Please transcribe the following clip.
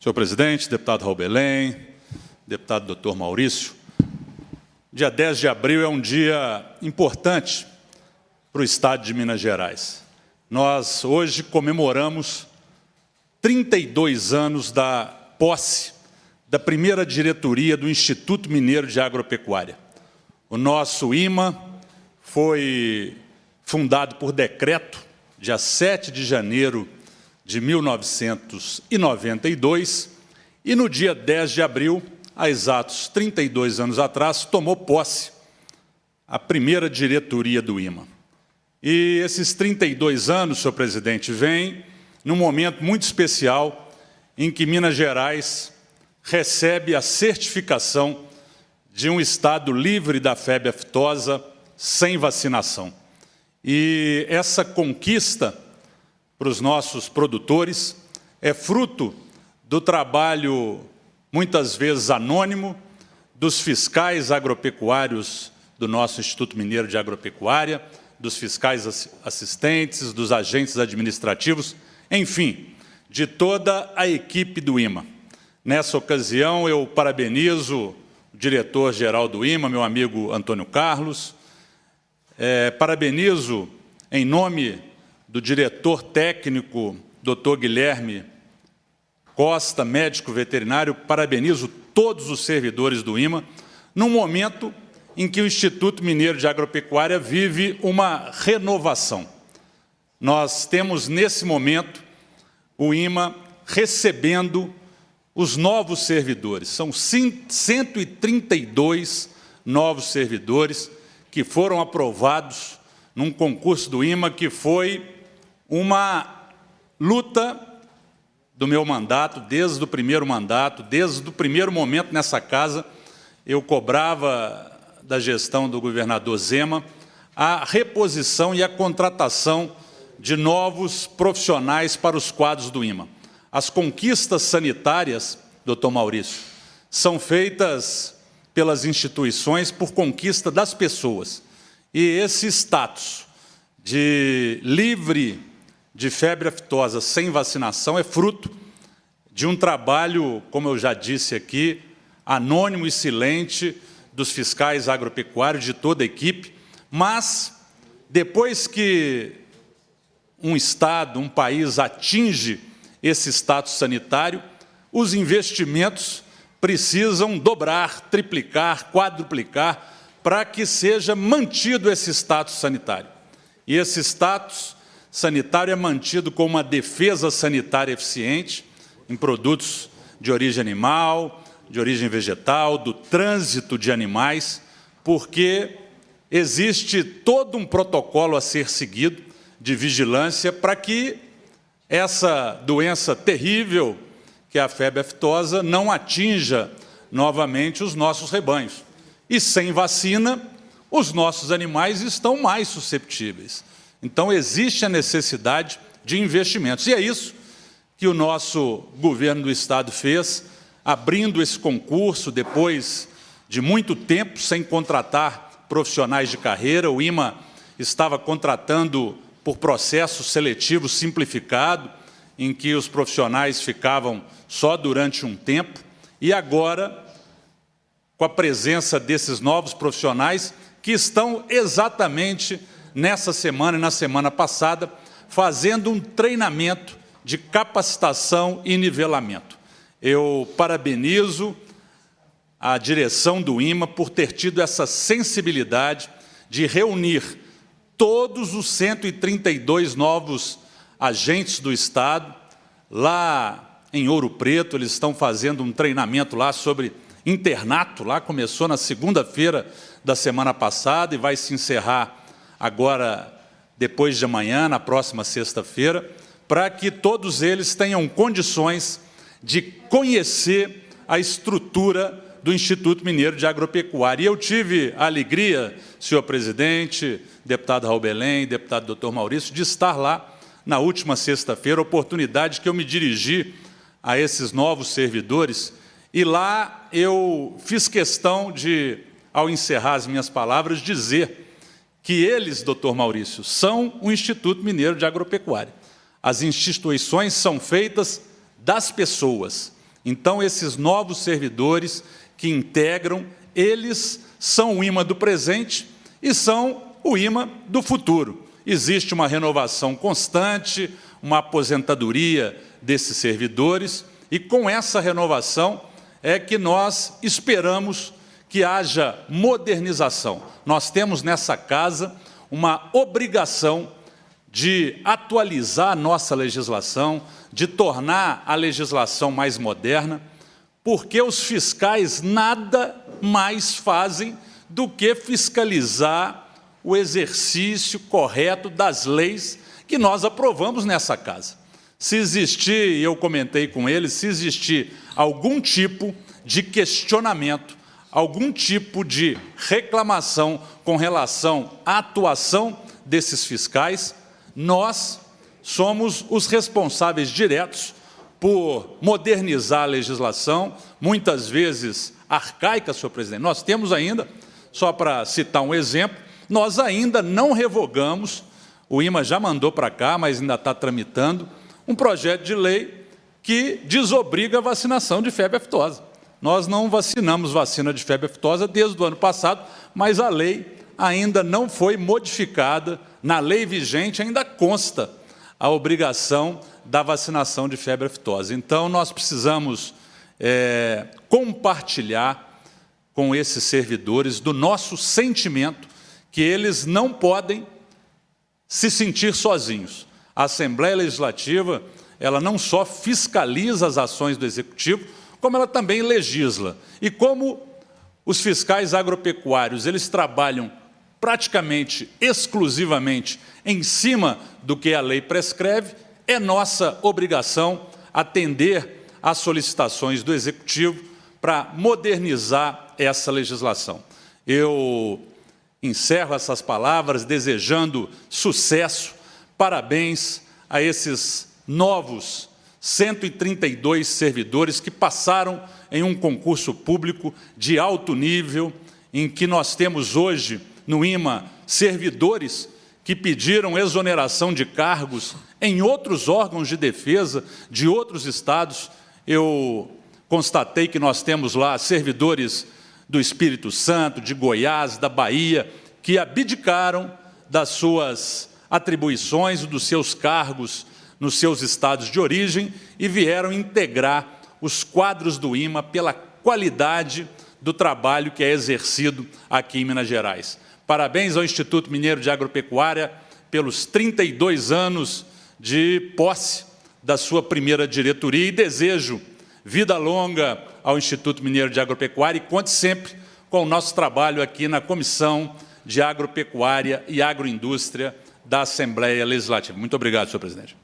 Senhor presidente, deputado Raul Belém, deputado Dr. Maurício, dia 10 de abril é um dia importante para o Estado de Minas Gerais. Nós hoje comemoramos 32 anos da posse da primeira diretoria do Instituto Mineiro de Agropecuária. O nosso IMA foi fundado por decreto, dia 7 de janeiro de 1992, e no dia 10 de abril, há exatos 32 anos atrás, tomou posse a primeira diretoria do IMA. E esses 32 anos, senhor presidente, vêm num momento muito especial em que Minas Gerais recebe a certificação de um estado livre da febre aftosa sem vacinação. E essa conquista para os nossos produtores é fruto do trabalho, muitas vezes anônimo, dos fiscais agropecuários do nosso Instituto Mineiro de Agropecuária, dos fiscais assistentes, dos agentes administrativos, enfim, de toda a equipe do IMA. Nessa ocasião, eu parabenizo o diretor-geral do IMA, meu amigo Antônio Carlos, parabenizo, em nome do diretor técnico, Dr. Guilherme Costa, médico veterinário, parabenizo todos os servidores do IMA, num momento em que o Instituto Mineiro de Agropecuária vive uma renovação. Nós temos, nesse momento, o IMA recebendo os novos servidores. São 132 novos servidores que foram aprovados num concurso do IMA que foi uma luta do meu mandato, desde o primeiro mandato, desde o primeiro momento nessa casa, eu cobrava da gestão do governador Zema a reposição e a contratação de novos profissionais para os quadros do IMA. As conquistas sanitárias, doutor Maurício, são feitas pelas instituições por conquista das pessoas. E esse status de livre de febre aftosa sem vacinação é fruto de um trabalho, como eu já disse aqui, anônimo e silente dos fiscais agropecuários, de toda a equipe, mas depois que um Estado, um país atinge esse status sanitário, os investimentos precisam dobrar, triplicar, quadruplicar, para que seja mantido esse status sanitário. E esse status sanitário é mantido com uma defesa sanitária eficiente em produtos de origem animal, de origem vegetal, do trânsito de animais, porque existe todo um protocolo a ser seguido de vigilância para que essa doença terrível, que é a febre aftosa, não atinja novamente os nossos rebanhos. E sem vacina, os nossos animais estão mais susceptíveis. Então, existe a necessidade de investimentos. E é isso que o nosso governo do Estado fez, abrindo esse concurso depois de muito tempo sem contratar profissionais de carreira. O IMA estava contratando por processo seletivo simplificado, em que os profissionais ficavam só durante um tempo, e agora, com a presença desses novos profissionais, que estão exatamente nessa semana e na semana passada, fazendo um treinamento de capacitação e nivelamento. Eu parabenizo a direção do IMA por ter tido essa sensibilidade de reunir todos os 132 novos agentes do Estado. Lá em Ouro Preto, eles estão fazendo um treinamento lá sobre internato, lá começou na segunda-feira da semana passada e vai se encerrar agora, depois de amanhã, na próxima sexta-feira, para que todos eles tenham condições de conhecer a estrutura do Instituto Mineiro de Agropecuária. E eu tive a alegria, senhor presidente, deputado Raul Belém, deputado Dr. Maurício, de estar lá na última sexta-feira, oportunidade que eu me dirigi a esses novos servidores, e lá eu fiz questão de, ao encerrar as minhas palavras, dizer que eles, doutor Maurício, são o Instituto Mineiro de Agropecuária. As instituições são feitas das pessoas, Então, esses novos servidores que integram, eles são o IMA do presente e são o IMA do futuro. Existe uma renovação constante, uma aposentadoria desses servidores, e com essa renovação é que nós esperamos que haja modernização. Nós temos nessa casa uma obrigação de atualizar a nossa legislação, de tornar a legislação mais moderna, porque os fiscais nada mais fazem do que fiscalizar o exercício correto das leis que nós aprovamos nessa casa. Se existir, e eu comentei com eles, se existir algum tipo de questionamento, algum tipo de reclamação com relação à atuação desses fiscais, nós somos os responsáveis diretos por modernizar a legislação, muitas vezes arcaica, senhor presidente. Nós temos ainda, só para citar um exemplo, nós ainda não revogamos, o IMA já mandou para cá, mas ainda está tramitando, um projeto de lei que desobriga a vacinação de febre aftosa. Nós não vacinamos vacina de febre aftosa desde o ano passado, mas a lei ainda não foi modificada. Na lei vigente ainda consta a obrigação da vacinação de febre aftosa. Então, nós precisamos compartilhar com esses servidores do nosso sentimento que eles não podem se sentir sozinhos. A Assembleia Legislativa, ela não só fiscaliza as ações do Executivo, como ela também legisla. E como os fiscais agropecuários, eles trabalham praticamente exclusivamente em cima do que a lei prescreve, é nossa obrigação atender às solicitações do Executivo para modernizar essa legislação. Eu encerro essas palavras desejando sucesso, parabéns a esses novos 132 servidores que passaram em um concurso público de alto nível, em que nós temos hoje no IMA servidores que pediram exoneração de cargos em outros órgãos de defesa de outros estados. Eu constatei que nós temos lá servidores do Espírito Santo, de Goiás, da Bahia, que abdicaram das suas atribuições, dos seus cargos nos seus estados de origem e vieram integrar os quadros do IMA pela qualidade do trabalho que é exercido aqui em Minas Gerais. Parabéns ao Instituto Mineiro de Agropecuária pelos 32 anos de posse da sua primeira diretoria e desejo vida longa ao Instituto Mineiro de Agropecuária e conte sempre com o nosso trabalho aqui na Comissão de Agropecuária e Agroindústria da Assembleia Legislativa. Muito obrigado, senhor presidente.